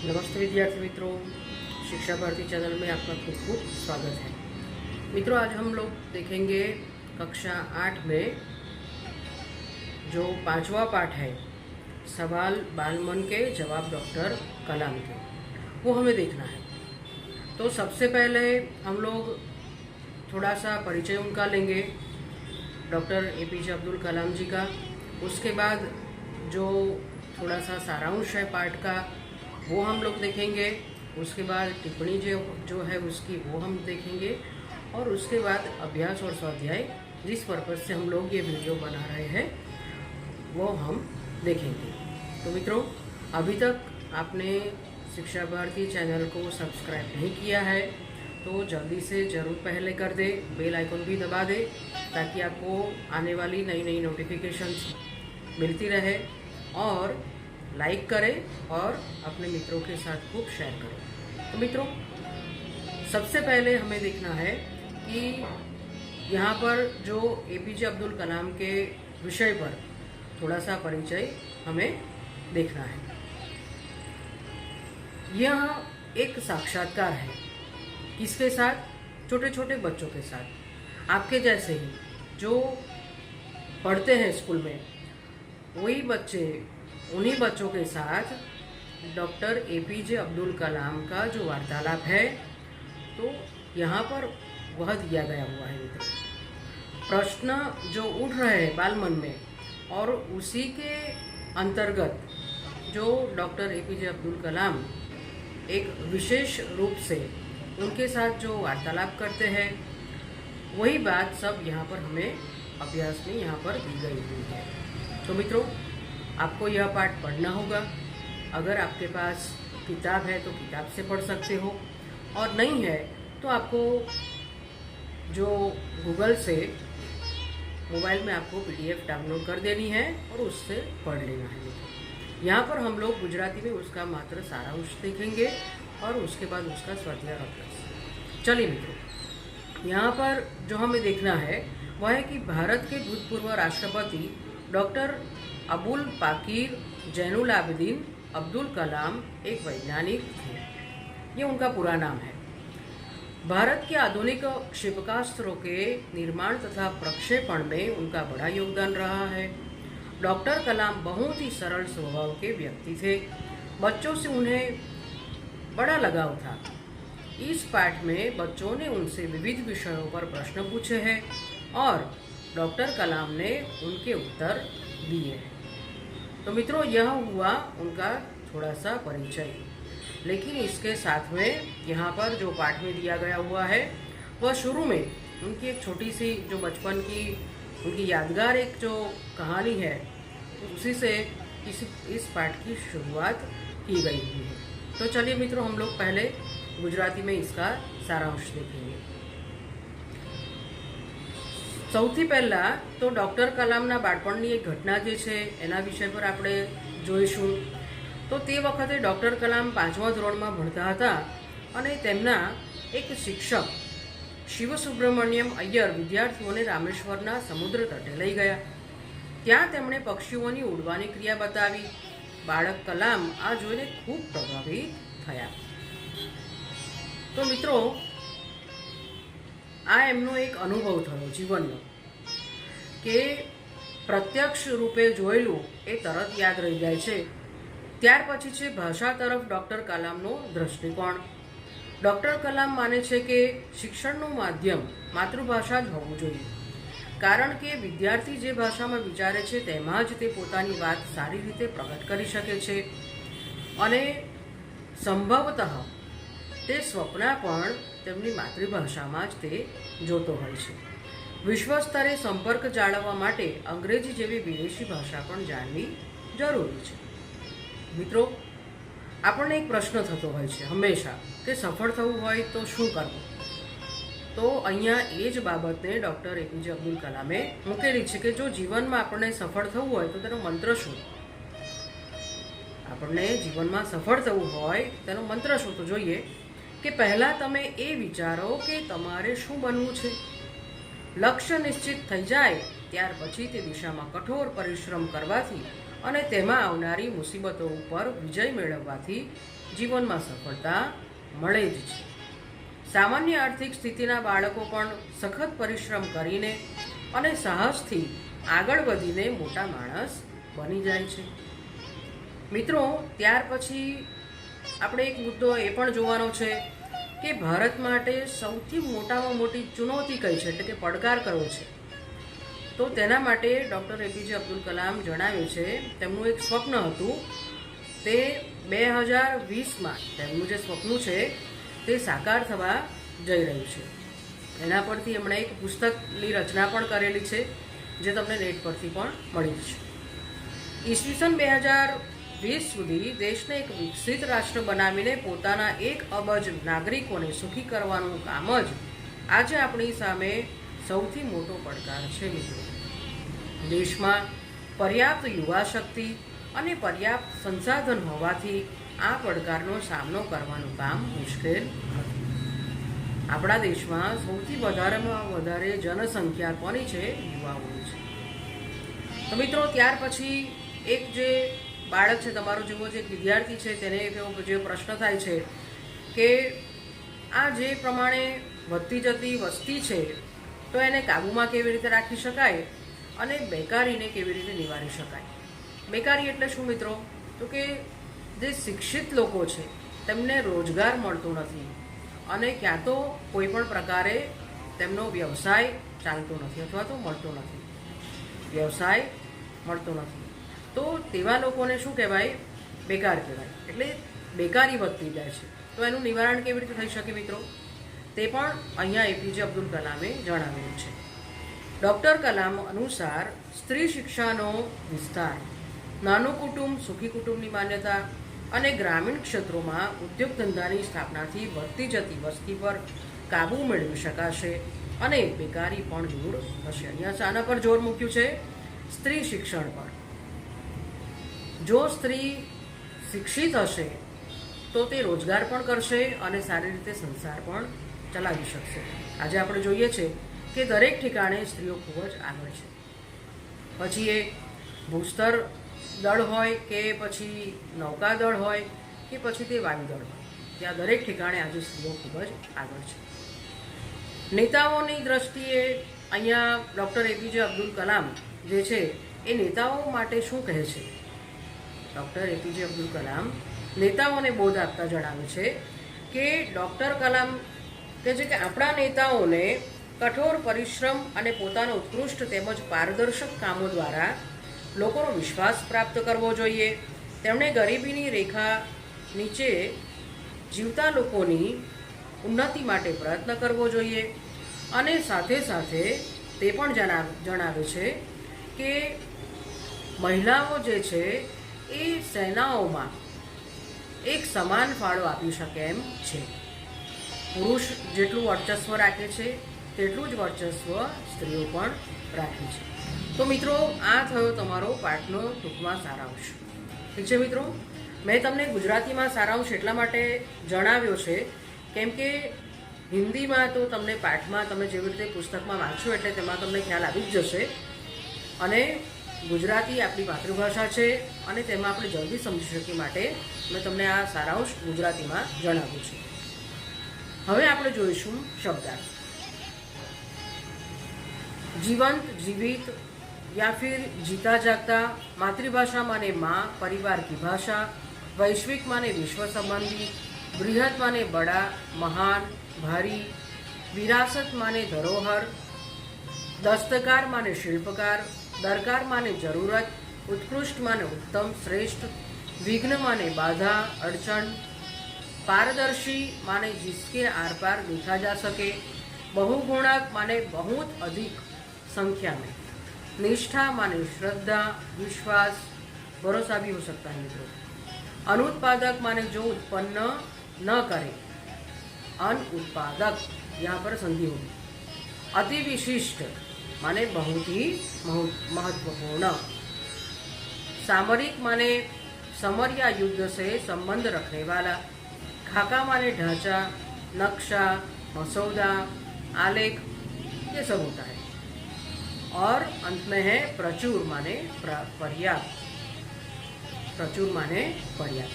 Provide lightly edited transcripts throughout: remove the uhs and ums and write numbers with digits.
नमस्ते विद्यार्थी मित्रों, शिक्षा भारती चैनल में आपका खूब खूब स्वागत है। मित्रों, आज हम लोग देखेंगे कक्षा 8 में जो 5वां पाठ है, सवाल बाल मन के जवाब डॉक्टर कलाम के, वो हमें देखना है। तो सबसे पहले हम लोग थोड़ा सा परिचय उनका लेंगे, डॉक्टर APJ अब्दुल कलाम जी का। उसके बाद जो थोड़ा सा सारांश है पाठ का वो हम लोग देखेंगे। उसके बाद टिप्पणी जो है उसकी वो हम देखेंगे, और उसके बाद अभ्यास और स्वाध्याय जिस पर्पज़ से हम लोग ये वीडियो बना रहे हैं वो हम देखेंगे। तो मित्रों, अभी तक आपने शिक्षा भारती चैनल को सब्सक्राइब नहीं किया है तो जल्दी से ज़रूर पहले कर दे, बेल आइकन भी दबा दे ताकि आपको आने वाली नई नई नोटिफिकेशंस मिलती रहे, और लाइक करें और अपने मित्रों के साथ खूब शेयर करें। तो मित्रों, सबसे पहले हमें देखना है कि यहाँ पर जो APJ अब्दुल कलाम के विषय पर थोड़ा सा परिचय हमें देखना है। यह एक साक्षात्कार है, किसके साथ? छोटे छोटे बच्चों के साथ, आपके जैसे ही जो पढ़ते हैं स्कूल में, वही बच्चे, उन्हीं बच्चों के साथ डॉक्टर APJ अब्दुल कलाम का जो वार्तालाप है, तो यहाँ पर वह दिया गया हुआ है। प्रश्न जो उठ रहे हैं बाल मन में, और उसी के अंतर्गत जो डॉक्टर APJ अब्दुल कलाम एक विशेष रूप से उनके साथ जो वार्तालाप करते हैं, वही बात सब यहाँ पर हमें अभ्यास में यहाँ पर दी गई हुई है। तो मित्रों, आपको यह पाठ पढ़ना होगा। अगर आपके पास किताब है तो किताब से पढ़ सकते हो, और नहीं है तो आपको जो गूगल से मोबाइल में आपको PDF डाउनलोड कर देनी है और उससे पढ़ लेना है। यहाँ पर हम लोग गुजराती में उसका मात्र सारांश देखेंगे और उसके बाद उसका स्वाध्याय अभ्यास। चलिए मित्रों, यहाँ पर जो हमें देखना है वह है कि भारत के भूतपूर्व राष्ट्रपति डॉक्टर अबुल पाकीर जैनुल आबिदीन अब्दुल कलाम एक वैज्ञानिक थे। ये उनका पूरा नाम है। भारत के आधुनिक क्षेपणास्त्रों के निर्माण तथा प्रक्षेपण में उनका बड़ा योगदान रहा है। डॉक्टर कलाम बहुत ही सरल स्वभाव के व्यक्ति थे। बच्चों से उन्हें बड़ा लगाव था। इस पाठ में बच्चों ने उनसे विविध विषयों पर प्रश्न पूछे हैं और डॉक्टर कलाम ने उनके उत्तर दिए हैं। तो मित्रों, यह हुआ उनका थोड़ा सा परिचय। लेकिन इसके साथ में यहाँ पर जो पाठ में दिया गया हुआ है वह शुरू में उनकी एक छोटी सी जो बचपन की उनकी यादगार एक जो कहानी है, उसी से इस पाठ की शुरुआत की गई हुई है। तो चलिए मित्रों, हम लोग पहले गुजराती में इसका सारांश देखेंगे। સૌથી પહેલાં તો ડૉક્ટર કલામના બાળપણની એક ઘટના જે છે એના વિષય પર આપણે જોઈશું। તો તે વખતે ડૉક્ટર કલામ 5મા ધોરણમાં ભણતા હતા અને તેમના એક શિક્ષક શિવસુબ્રમણ્યમ અય્યર વિદ્યાર્થીઓને રામેશ્વરના સમુદ્ર તટે લઈ ગયા। ત્યાં તેમણે પક્ષીઓની ઉડવાની ક્રિયા બતાવી। બાળક કલામ આ જોઈને ખૂબ પ્રભાવિત થયા। તો મિત્રો, આ એમનો એક અનુભવ થયો જીવનનો કે પ્રત્યક્ષ રૂપે જોયેલું એ તરત યાદ રહી જાય છે। ત્યાર પછી છે ભાષા તરફ ડૉક્ટર કલામનો દૃષ્ટિકોણ। ડૉક્ટર કલામ માને છે કે શિક્ષણનું માધ્યમ માતૃભાષા જ હોવું જોઈએ, કારણ કે વિદ્યાર્થી જે ભાષામાં વિચારે છે તેમાં જ તે પોતાની વાત સારી રીતે પ્રગટ કરી શકે છે, અને સંભવતઃ તે સ્વપ્ન પણ તેમની માતૃભાષામાં જ તે જોતો હોય છે। વિશ્વ સ્તરે સંપર્ક જાળવવા માટે અંગ્રેજી જેવી વિદેશી ભાષા પણ જાણવી જરૂરી છે। મિત્રો, આપણને એક પ્રશ્ન થતો હોય છે હંમેશા કે સફળ થવું હોય તો શું કરવું? તો અહીંયા એ જ બાબતને ડૉક્ટર APJ અબ્દુલ કલામે મૂકેલી છે કે જો જીવનમાં આપણને સફળ થવું હોય તો તેનો મંત્ર શું? આપણને જીવનમાં સફળ થવું હોય તેનો મંત્ર શું? તો જોઈએ કે પહેલાં તમે એ વિચારો કે તમારે શું બનવું છે। લક્ષ્ય નિશ્ચિત થઈ જાય ત્યાર પછી તે દિશામાં કઠોર પરિશ્રમ કરવાથી અને તેમાં આવનારી મુસીબતો ઉપર વિજય મેળવવાથી જીવનમાં સફળતા મળે જ છે. સામાન્ય આર્થિક સ્થિતિના બાળકો પણ સખત પરિશ્રમ કરીને અને સાહસથી આગળ વધીને મોટા માણસ બની જાય છે. મિત્રો, ત્યાર પછી આપણે એક મુદ્દો એ પણ જોવાનો છે કે ભારત માટે સૌથી મોટામાં મોટી ચુનૌતી કઈ છે, એટલે કે પડકાર કયો છે. તો તેના માટે ડૉક્ટર એપીજે અબ્દુલ કલામ જણાવે છે, તેમનું એક સ્વપ્ન હતું, તે 2020માં તેમનું જે સ્વપ્ન છે તે સાકાર થવા જઈ રહ્યું છે. એના પરથી એમણે એક પુસ્તકની રચના પણ કરેલી છે, જે તમને નેટ પરથી પણ મળી છે. ઈસવીસન 2020 સુધી દેશને એક વિકસિત રાષ્ટ્ર બનાવીને પોતાના 1 અબજ નાગરિકોને સુખી કરવાનું કામ જ આજે આપણી સામે સૌથી મોટો પડકાર છે. મિત્રો, દેશમાં પર્યાપ્ત યુવા શક્તિ અને પર્યાપ્ત સંસાધન હોવાથી આ પડકારનો સામનો કરવાનું કામ મુશ્કેલ નથી. આપણા દેશમાં સૌથી વધારેમાં વધારે જનસંખ્યા કોની છે? યુવાઓની છે. તો મિત્રો, ત્યાર પછી એક જે બાળક છે, તમારો જેવો જે વિદ્યાર્થી છે, તેને જે પ્રશ્ન થાય છે કે આ જે પ્રમાણે વધતી જતી વસ્તી છે તો એને કાબૂમાં કેવી રીતે રાખી શકાય અને બેકારીને કેવી રીતે નિવારી શકાય. બેકારી એટલે શું મિત્રો? તો કે જે શિક્ષિત લોકો છે તેમને રોજગાર મળતો નથી અને ક્યાં તો કોઈ પણ પ્રકારે તેમનો વ્યવસાય ચાલતો નથી અથવા તો મળતો નથી, વ્યવસાય મળતો નથી. તો તેવા લોકોને શું કહેવાય? બેકાર કહેવાય. એટલે બેકારી વધતી જાય છે. તો એનું નિવારણ કેવી રીતે થઈ શકે મિત્રો? તે પણ અહીંયા એપીજે અબ્દુલ કલામે જણાવ્યું છે. ડૉક્ટર કલામ અનુસાર સ્ત્રી શિક્ષાનો વિસ્તાર, નાનું કુટુંબ, સુખી કુટુંબની માન્યતા અને ગ્રામીણ ક્ષેત્રોમાં ઉદ્યોગ ધંધાની સ્થાપનાથી વધતી જતી વસ્તી પર કાબૂ મેળવી શકાશે અને બેકારી પણ દૂર થશે. અહીંયા શાના પર જોર મૂક્યું છે? સ્ત્રી શિક્ષણ પર. જો સ્ત્રી શિક્ષિત હશે તો તે રોજગાર પણ કરશે અને સારી રીતે સંસાર પણ ચલાવી શકશે. આજે આપણે જોઈએ છે કે દરેક ઠેકાણે સ્ત્રીઓ ખૂબ જ આગળ છે. પછી એ ભૂસ્તર દળ હોય કે પછી નૌકાદળ હોય કે પછી તે વાયુદળ હોય, ત્યાં દરેક ઠેકાણે આજે સ્ત્રીઓ ખૂબ જ આગળ છે. નેતાઓની દ્રષ્ટિએ અહીંયા ડૉક્ટર એપીજે અબ્દુલ કલામ જે છે એ નેતાઓ માટે શું કહે છે? ડૉક્ટર એપીજે અબ્દુલ કલામ નેતાઓને બોધ આપતા જણાવે છે કે ડૉક્ટર કલામ કહે છે કે આપણા નેતાઓને કઠોર પરિશ્રમ અને પોતાના ઉત્કૃષ્ટ તેમજ પારદર્શક કામો દ્વારા લોકોનો વિશ્વાસ પ્રાપ્ત કરવો જોઈએ. તેમણે ગરીબીની રેખા નીચે જીવતા લોકોની ઉન્નતિ માટે પ્રયત્ન કરવો જોઈએ અને સાથે સાથે તે પણ જણાવે છે કે મહિલાઓ જે છે એ સેનાઓમાં એક સમાન ફાળો આપી શકે એમ છે. પુરુષ જેટલું વર્ચસ્વ રાખે છે તેટલું જ વર્ચસ્વ સ્ત્રીઓ પણ રાખે છે. તો મિત્રો, આ થયો તમારો પાઠનો ટૂંકમાં સારાંશ. ઠીક છે મિત્રો, મેં તમને ગુજરાતીમાં સારાંશ એટલા માટે જણાવ્યો છે કેમ કે હિન્દીમાં તો તમને પાઠમાં તમે જેવી રીતે પુસ્તકમાં વાંચો એટલે તેમાં તમને ખ્યાલ આવી જ જશે, અને ગુજરાતી આપણી માતૃભાષા છે અને તેમાં આપણે જલ્દી સમજી શકીએ માટે મેં તમને આ સારાંશ ગુજરાતીમાં જણાવ્યું છે. હવે આપણે જોઈશું शब्दार्थ. जीवंत, जीवित या फिर जीता जागता, मातृभाषा माने माँ, परिवार की भाषा, वैश्विक माने विश्व संबंधी, बृहद माने बड़ा, महान, भारी, विरासत माने धरोहर, दस्तकार माने शिल्पकार, दरकार माने जरूरत, उत्कृष्ट माने उत्तम, श्रेष्ठ, विघ्न माने बाधा, अड़चन, पारदर्शी माने जिसके आर पार देखा जा सके, बहुगुणक माने बहुत अधिक संख्या में, निष्ठा माने श्रद्धा, विश्वास, भरोसा भी हो सकता है मित्रों, अनुत्पादक माने जो उत्पन्न न करे, अनुत्पादक यहाँ पर संधि होगी, अति विशिष्ट माने बहुत ही महत्वपूर्ण, सामरिक माने समर या युद्ध से संबंध रखने वाला, खाका माने ढांचा, नक्शा, मसौदा, आलेख, ये सब होता है. और अंत में है प्रचुर माने पर्याप्त. प्रचुर माने पढ़िया।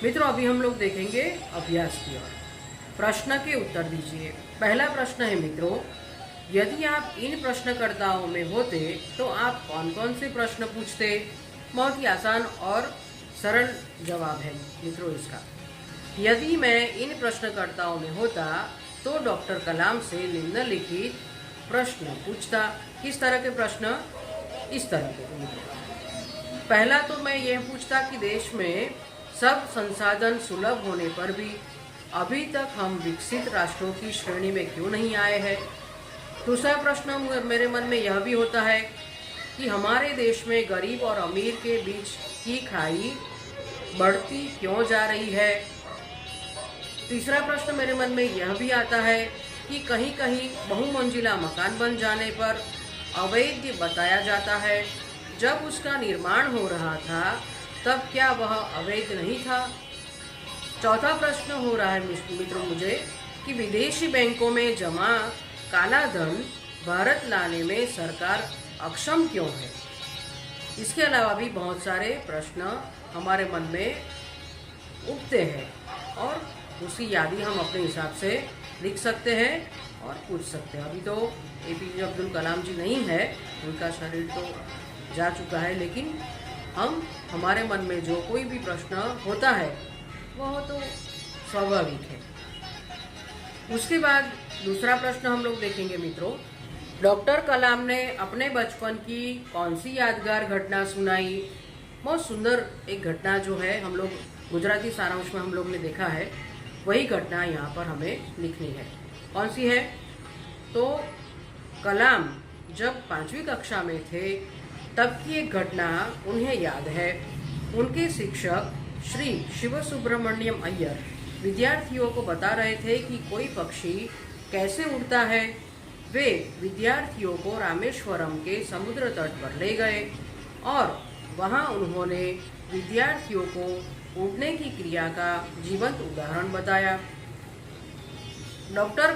मित्रों, अभी हम लोग देखेंगे अभ्यास की ओर। प्रश्न के उत्तर दीजिए। पहला प्रश्न है मित्रों, यदि आप इन प्रश्नकर्ताओं में होते तो आप कौन कौन से प्रश्न पूछते? बहुत ही आसान और सरल जवाब है मित्रों इसका। यदि मैं इन प्रश्नकर्ताओं में होता तो डॉक्टर कलाम से निम्नलिखित प्रश्न पूछता। किस तरह के प्रश्न? इस तरह के। पहला तो मैं यह पूछता कि देश में सब संसाधन सुलभ होने पर भी अभी तक हम विकसित राष्ट्रों की श्रेणी में क्यों नहीं आए हैं। दूसरा प्रश्न मेरे मन में यह भी होता है कि हमारे देश में गरीब और अमीर के बीच की खाई बढ़ती क्यों जा रही है। तीसरा प्रश्न मेरे मन में यह भी आता है कि कहीं कहीं बहुमंजिला मकान बन जाने पर अवैध बताया जाता है, जब उसका निर्माण हो रहा था तब क्या वह अवैध नहीं था। चौथा प्रश्न हो रहा है मित्रों मुझे कि विदेशी बैंकों में जमा काला धन भारत लाने में सरकार अक्षम क्यों है। इसके अलावा भी बहुत सारे प्रश्न हमारे मन में उठते हैं और उसकी यादी हम अपने हिसाब से लिख सकते हैं और पूछ सकते हैं। अभी तो APJ अब्दुल कलाम जी नहीं है, उनका शरीर तो जा चुका है, लेकिन हमारे मन में जो कोई भी प्रश्न होता है वह तो स्वाभाविक है। उसके बाद दूसरा प्रश्न हम लोग देखेंगे मित्रों, डॉक्टर कलाम ने अपने बचपन की कौन सी यादगार घटना सुनाई। बहुत सुंदर एक घटना जो है हम लोग गुजराती सारांश में हम लोग ने देखा है, वही घटना यहाँ पर हमें लिखनी है। कौन सी है? तो कलाम जब 5वीं कक्षा में थे तब की एक घटना उन्हें याद है। उनके शिक्षक श्री शिव सुब्रमण्यम अय्यर विद्यार्थियों को बता रहे थे कि कोई पक्षी कैसे उड़ता है। वे विद्यार्थियों को रामेश्वरम के समुद्र तट पर ले गए और वहां उन्होंने विद्यार्थियों को उड़ने की क्रिया का जीवंत उदाहरण बताया। डॉक्टर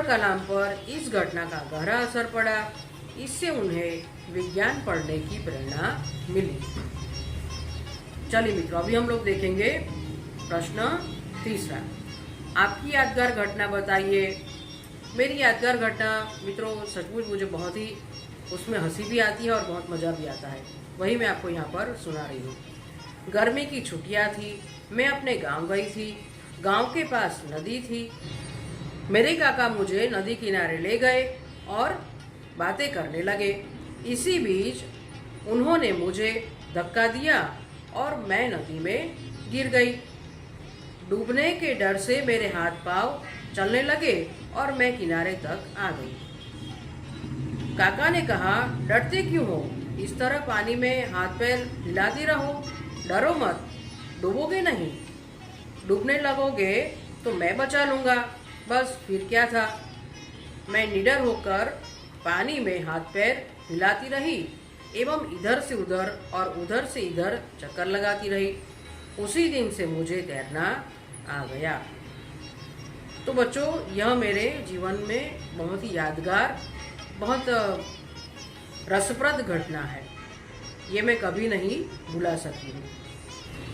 कलाम पर इस घटना का गहरा असर पड़ा। इससे उन्हें विज्ञान पढ़ने की प्रेरणा मिली। चलिए मित्रों, अभी हम लोग देखेंगे प्रश्न तीसरा। आपकी यादगार घटना बताइए। मेरी यादगार घटना मित्रों सचमुच मुझे बहुत ही उसमें हंसी भी आती है और बहुत मज़ा भी आता है, वही मैं आपको यहाँ पर सुना रही हूँ। गर्मी की छुट्टियाँ थी, मैं अपने गांव गई थी। गांव के पास नदी थी। मेरे काका मुझे नदी किनारे ले गए और बातें करने लगे। इसी बीच उन्होंने मुझे धक्का दिया और मैं नदी में गिर गई। डूबने के डर से मेरे हाथ पांव चलने लगे और मैं किनारे तक आ गई। काका ने कहा, डरते क्यों हो? इस तरह पानी में हाथ पैर हिलाते रहो, डरो मत, डूबोगे नहीं। डूबने लगोगे तो मैं बचा लूँगा। बस फिर क्या था, मैं निडर होकर पानी में हाथ पैर हिलाती रही एवं इधर से उधर और उधर से इधर चक्कर लगाती रही। उसी दिन से मुझे तैरना आ गया। तो बच्चों, यह मेरे जीवन में बहुत ही यादगार, बहुत रसप्रद घटना है। ये मैं कभी नहीं भुला सकती हूँ।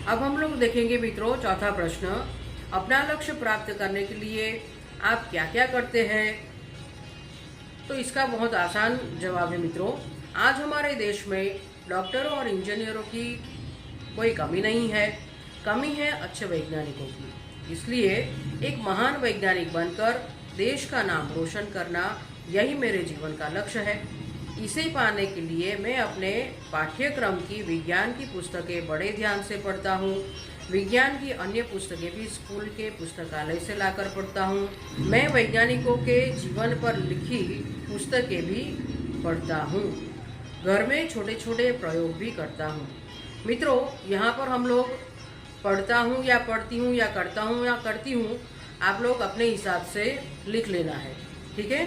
अब हम लोग देखेंगे मित्रों चौथा प्रश्न। अपना लक्ष्य प्राप्त करने के लिए आप क्या क्या करते हैं? तो इसका बहुत आसान जवाब है मित्रों। आज हमारे देश में डॉक्टरों और इंजीनियरों की कोई कमी नहीं है, कमी है अच्छे वैज्ञानिकों की। इसलिए एक महान वैज्ञानिक बनकर देश का नाम रोशन करना यही मेरे जीवन का लक्ष्य है। इसे पाने के लिए मैं अपने पाठ्यक्रम की विज्ञान की पुस्तकें बड़े ध्यान से पढ़ता हूँ। विज्ञान की अन्य पुस्तकें भी स्कूल के पुस्तकालय से लाकर पढ़ता हूँ। मैं वैज्ञानिकों के जीवन पर लिखी पुस्तकें भी पढ़ता हूँ। घर में छोटे छोटे प्रयोग भी करता हूँ। मित्रों, यहाँ पर हम लोग पढ़ता हूँ या पढ़ती हूँ या करता हूँ या करती हूँ, आप लोग अपने हिसाब से लिख लेना है, ठीक है।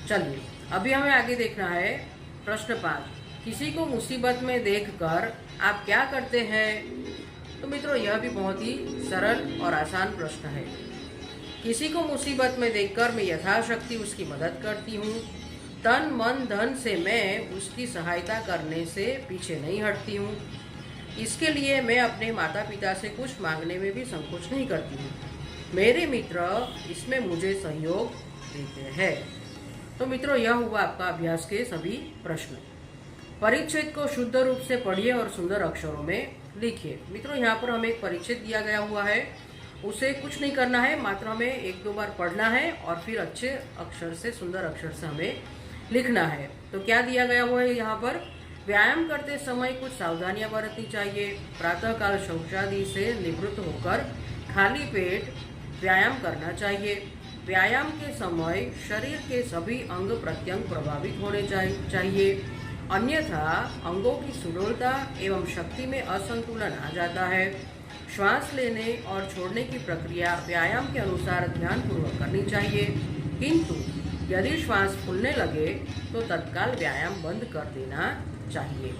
चलिए, अभी हमें आगे देखना है प्रश्न 5। किसी को मुसीबत में देखकर आप क्या करते हैं? तो मित्रों, यह भी बहुत ही सरल और आसान प्रश्न है। किसी को मुसीबत में देखकर मैं यथाशक्ति उसकी मदद करती हूँ तन मन धन से मैं उसकी सहायता करने से पीछे नहीं हटती हूँ। इसके लिए मैं अपने माता पिता से कुछ मांगने में भी संकोच नहीं करती हूँ। मेरे मित्र इसमें मुझे सहयोग देते हैं। तो मित्रों, यह हुआ आपका अभ्यास के सभी प्रश्न। परिच्छेद को शुद्ध रूप से पढ़िए और सुंदर अक्षरों में लिखिए। मित्रों, यहाँ पर हमें एक परिच्छेद दिया गया हुआ है, उसे कुछ नहीं करना है, मात्र हमें एक दो बार पढ़ना है और फिर अच्छे अक्षर से, सुंदर अक्षर से हमें लिखना है। तो क्या दिया गया हुआ है यहाँ पर? व्यायाम करते समय कुछ सावधानियां बरतनी चाहिए। प्रातःकाल शौचादि से निवृत्त होकर खाली पेट व्यायाम करना चाहिए। व्यायाम के समय शरीर के सभी अंग प्रत्यंग प्रभावित होने चाहिए, अन्यथा अंगों की सुडौलता एवं शक्ति में असंतुलन आ जाता है। श्वास लेने और छोड़ने की प्रक्रिया व्यायाम के अनुसार ध्यानपूर्वक करनी चाहिए, किंतु यदि श्वास फूलने लगे तो तत्काल व्यायाम बंद कर देना चाहिए।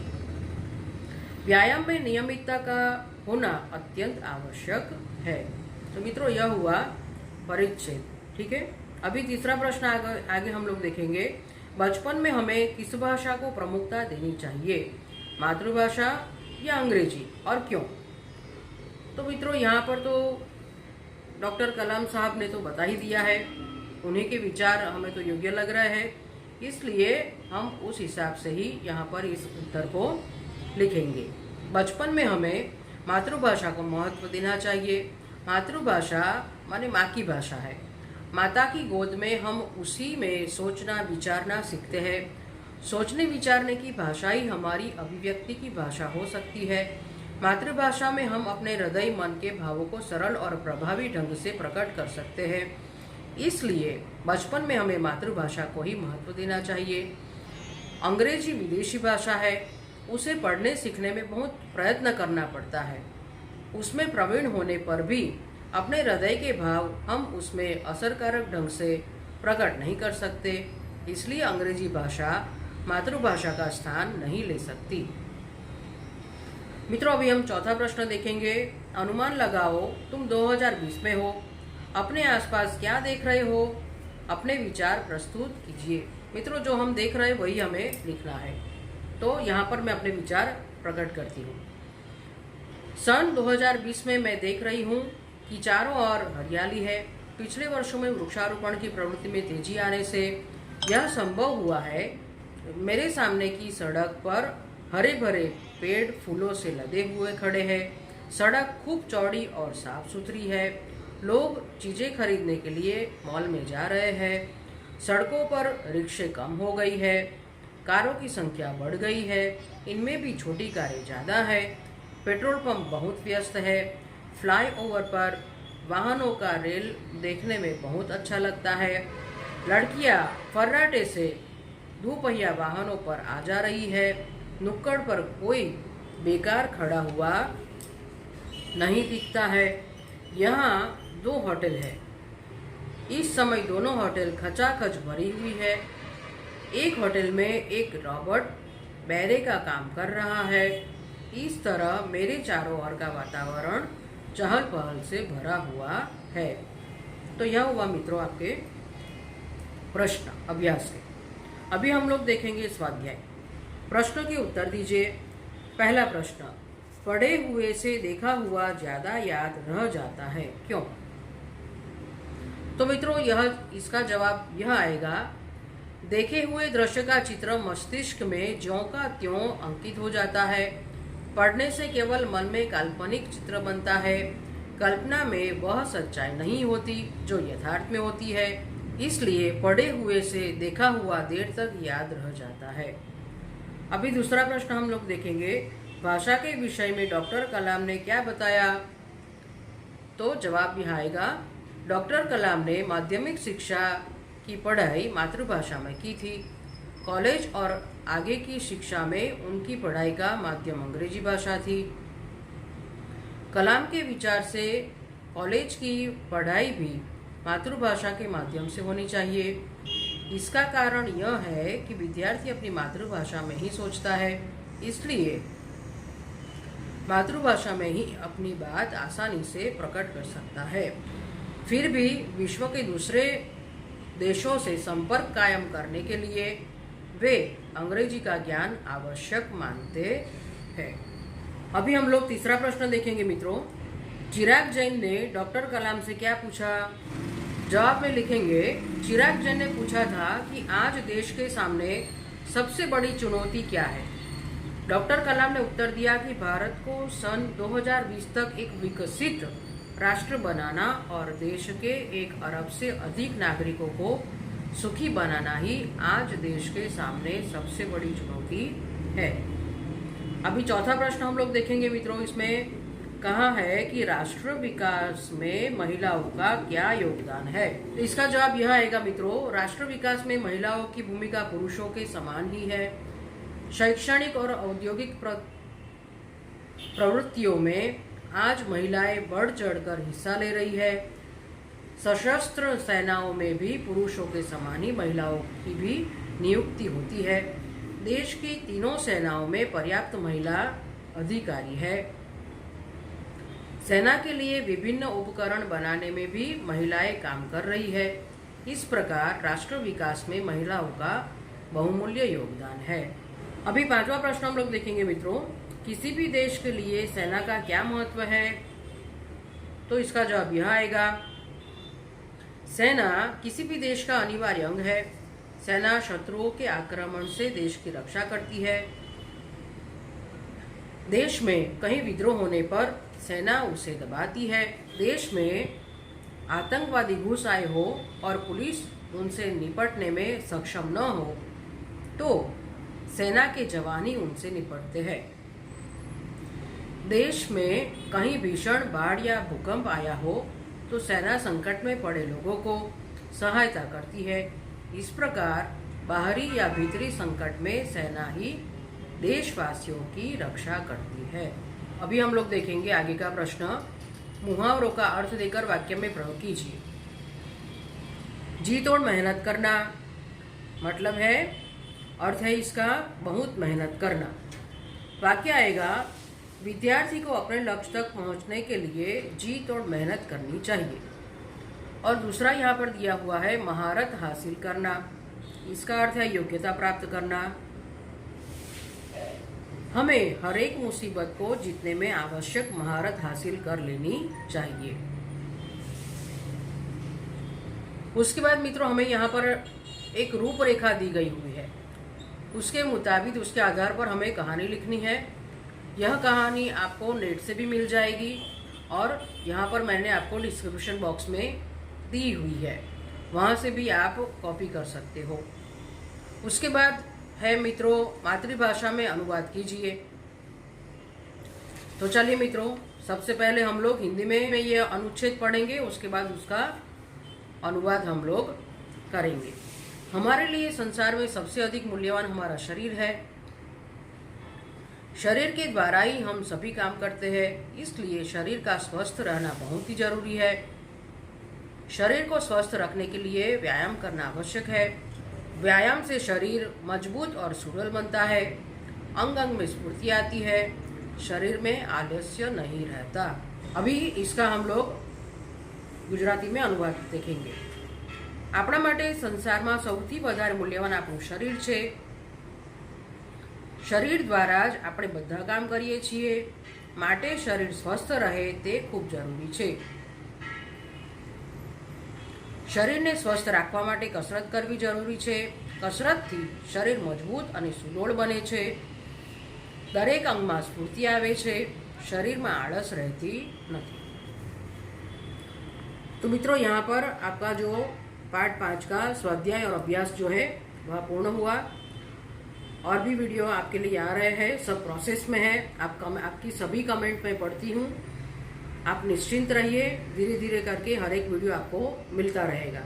व्यायाम में नियमितता का होना अत्यंत आवश्यक है। तो मित्रों, यह हुआ परिच्छेद। ठीक है, अभी तीसरा प्रश्न आगे हम लोग देखेंगे। बचपन में हमें किस भाषा को प्रमुखता देनी चाहिए, मातृभाषा या अंग्रेजी, और क्यों? तो मित्रों, यहाँ पर तो डॉक्टर कलाम साहब ने तो बता ही दिया है, उन्हीं के विचार हमें तो योग्य लग रहे हैं, इसलिए हम उस हिसाब से ही यहाँ पर इस उत्तर को लिखेंगे। बचपन में हमें मातृभाषा को महत्व देना चाहिए। मातृभाषा माने माँ की भाषा है। माता की गोद में हम उसी में सोचना विचारना सीखते हैं। सोचने विचारने की भाषा ही हमारी अभिव्यक्ति की भाषा हो सकती है। मातृभाषा में हम अपने हृदय मन के भावों को सरल और प्रभावी ढंग से प्रकट कर सकते हैं। इसलिए बचपन में हमें मातृभाषा को ही महत्व देना चाहिए। अंग्रेजी विदेशी भाषा है, उसे पढ़ने सीखने में बहुत प्रयत्न करना पड़ता है। उसमें प्रवीण होने पर भी अपने हृदय के भाव हम उसमें असरकारक ढंग से प्रकट नहीं कर सकते, इसलिए अंग्रेजी भाषा मातृभाषा का स्थान नहीं ले सकती। मित्रों, अभी हम चौथा प्रश्न देखेंगे। अनुमान लगाओ, तुम 2020 में हो, अपने आसपास क्या देख रहे हो, अपने विचार प्रस्तुत कीजिए। मित्रों, जो हम देख रहे हैं वही हमें लिखना है। तो यहाँ पर मैं अपने विचार प्रकट करती हूँ। सन 2020 में मैं देख रही हूँ कि चारों ओर हरियाली है। पिछले वर्षों में वृक्षारोपण की प्रवृत्ति में तेजी आने से यह संभव हुआ है। मेरे सामने की सड़क पर हरे भरे पेड़ फूलों से लदे हुए खड़े हैं। सड़क खूब चौड़ी और साफ सुथरी है। लोग चीजें खरीदने के लिए मॉल में जा रहे हैं। सड़कों पर रिक्शे कम हो गई है, कारों की संख्या बढ़ गई है, इनमें भी छोटी कारें ज़्यादा है। पेट्रोल पंप बहुत व्यस्त है। फ्लाईओवर पर वाहनों का रेल देखने में बहुत अच्छा लगता है। लड़कियां फर्राटे से दोपहिया वाहनों पर आ जा रही है। नुक्कड़ पर कोई बेकार खड़ा हुआ नहीं दिखता है। यहाँ 2 होटल है। इस समय दोनों होटल खचाखच भरी हुई है। एक होटल में एक रॉबर्ट बैरे का काम कर रहा है। इस तरह मेरे चारों ओर का वातावरण चहल पहल से भरा हुआ है। तो यह हुआ मित्रों आपके प्रश्न अभ्यास के। अभी हम लोग देखेंगे स्वाध्याय। प्रश्नों के उत्तर दीजिए। पहला प्रश्न, पढ़े हुए से देखा हुआ ज्यादा याद रह जाता है, क्यों? तो मित्रों, इसका जवाब यह आएगा, देखे हुए दृश्य का चित्र मस्तिष्क में ज्यों का त्यों अंकित हो जाता है। पढ़ने से केवल मन में काल्पनिक चित्र बनता है। कल्पना में वह सच्चाई नहीं होती जो यथार्थ में होती है। इसलिए पढ़े हुए से देखा हुआ देर तक याद रह जाता है। अभी दूसरा प्रश्न हम लोग देखेंगे। भाषा के विषय में डॉक्टर कलाम ने क्या बताया? तो जवाब यह आएगा, डॉक्टर कलाम ने माध्यमिक शिक्षा की पढ़ाई मातृभाषा में की थी। कॉलेज और आगे की शिक्षा में उनकी पढ़ाई का माध्यम अंग्रेजी भाषा थी। कलाम के विचार से कॉलेज की पढ़ाई भी मातृभाषा के माध्यम से होनी चाहिए। इसका कारण यह है कि विद्यार्थी अपनी मातृभाषा में ही सोचता है, इसलिए मातृभाषा में ही अपनी बात आसानी से प्रकट कर सकता है। फिर भी विश्व के दूसरे देशों से संपर्क कायम करने के लिए वे अंग्रेजी का ज्ञान आवश्यक मानते हैं। अभी हम लोग तीसरा प्रश्न देखेंगे मित्रों। चिराग जैन ने डॉक्टर कलाम से क्या पूछा? जवाब में लिखेंगे, चिराग जैन ने पूछा था कि आज देश के सामने सबसे बड़ी चुनौती क्या है? डॉक्टर कलाम ने उत्तर दिया कि भारत को सन 2020 तक एक विकसित राष्ट्र बनाना और देश के 1 अरब से अधिक नागरिकों को सुखी बनाना ही आज देश के सामने सबसे बड़ी चुनौती है। अभी चौथा प्रश्न हम लोग देखेंगे मित्रों। इसमें कहा है कि राष्ट्र विकास में महिलाओं का क्या योगदान है? तो इसका जवाब यह आएगा मित्रों, राष्ट्र विकास में महिलाओं की भूमिका पुरुषों के समान ही है। शैक्षणिक और औद्योगिक प्रवृत्तियों में आज महिलाएं बढ़ चढ़कर हिस्सा ले रही है। सशस्त्र सेनाओं में भी पुरुषों के समान ही महिलाओं की भी नियुक्ति होती है। देश की तीनों सेनाओं में पर्याप्त महिला अधिकारी है। सेना के लिए विभिन्न उपकरण बनाने में भी महिलाएं काम कर रही है। इस प्रकार राष्ट्र विकास में महिलाओं का बहुमूल्य योगदान है। अभी पांचवा प्रश्न हम लोग देखेंगे मित्रों। किसी भी देश के लिए सेना का क्या महत्व है? तो इसका जवाब यह आएगा, सेना किसी भी देश का अनिवार्य अंग है। सेना शत्रुओं के आक्रमण से देश की रक्षा करती है। देश में कहीं विद्रोह होने पर सेना उसे दबाती है। देश में आतंकवादी घुस आए हो और पुलिस उनसे निपटने में सक्षम न हो तो सेना के जवान ही उनसे निपटते हैं। देश में कहीं भीषण बाढ़ या भूकंप आया हो तो सेना संकट में पड़े लोगों को सहायता करती है। इस प्रकार बाहरी या भीतरी संकट में सेना ही देशवासियों की रक्षा करती है। अभी हम लोग देखेंगे आगे का प्रश्न। मुहावरों का अर्थ देकर वाक्य में प्रयोग कीजिए। जी तोड़ मेहनत करना मतलब है, अर्थ है इसका बहुत मेहनत करना। वाक्य आएगा, विद्यार्थी को अपने लक्ष्य तक पहुंचने के लिए जी तोड़ मेहनत करनी चाहिए। और दूसरा यहाँ पर दिया हुआ है महारत हासिल करना। इसका अर्थ है योग्यता प्राप्त करना। हमें हर एक मुसीबत को जीतने में आवश्यक महारत हासिल कर लेनी चाहिए। उसके बाद मित्रों हमें यहाँ पर एक रूपरेखा दी गई हुई है। उसके मुताबिक उसके आधार पर हमें कहानी लिखनी है। यह कहानी आपको नेट से भी मिल जाएगी और यहाँ पर मैंने आपको डिस्क्रिप्शन बॉक्स में दी हुई है, वहाँ से भी आप कॉपी कर सकते हो। उसके बाद है मित्रों मातृभाषा में अनुवाद कीजिए। तो चलिए मित्रों, सबसे पहले हम लोग हिंदी में ये अनुच्छेद पढ़ेंगे, उसके बाद उसका अनुवाद हम लोग करेंगे। हमारे लिए संसार में सबसे अधिक मूल्यवान हमारा शरीर है। शरीर के द्वारा ही हम सभी काम करते हैं, इसलिए शरीर का स्वस्थ रहना बहुत ही जरूरी है। शरीर को स्वस्थ रखने के लिए व्यायाम करना आवश्यक है। व्यायाम से शरीर मजबूत और सुडौल बनता है। अंग अंग में स्फूर्ति आती है। शरीर में आलस्य नहीं रहता। अभी इसका हम लोग गुजराती में अनुवाद देखेंगे। આપણા માટે સંસારમાં સૌથી વધારે મૂલ્યવાન આપણું શરીર છે। શરીર દ્વારા જ આપણે બધા કામ કરીએ છીએ, માટે શરીર સ્વસ્થ રહે તે ખૂબ જરૂરી છે। શરીરને સ્વસ્થ રાખવા માટે કસરત કરવી જરૂરી છે। કસરતથી શરીર મજબૂત અને સુડોળ બને છે। દરેક અંગમાં સ્ફૂર્તિ આવે છે। શરીરમાં આળસ રહેતી નથી। तो मित्रों यहाँ पर आपका जो पार्ट 5 का स्वाध्याय और अभ्यास जो है वह पूर्ण हुआ। और भी वीडियो आपके लिए आ रहे हैं, सब प्रोसेस में है। आपकी सभी कमेंट मैं पढ़ती हूँ। आप निश्चिंत रहिए, धीरे धीरे करके हर एक वीडियो आपको मिलता रहेगा।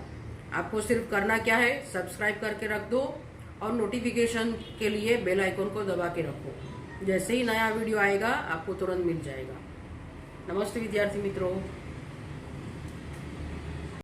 आपको सिर्फ करना क्या है, सब्सक्राइब करके रख दो और नोटिफिकेशन के लिए बेल आइकन को दबा के रखो। जैसे ही नया वीडियो आएगा आपको तुरंत मिल जाएगा। नमस्ते विद्यार्थी मित्रों।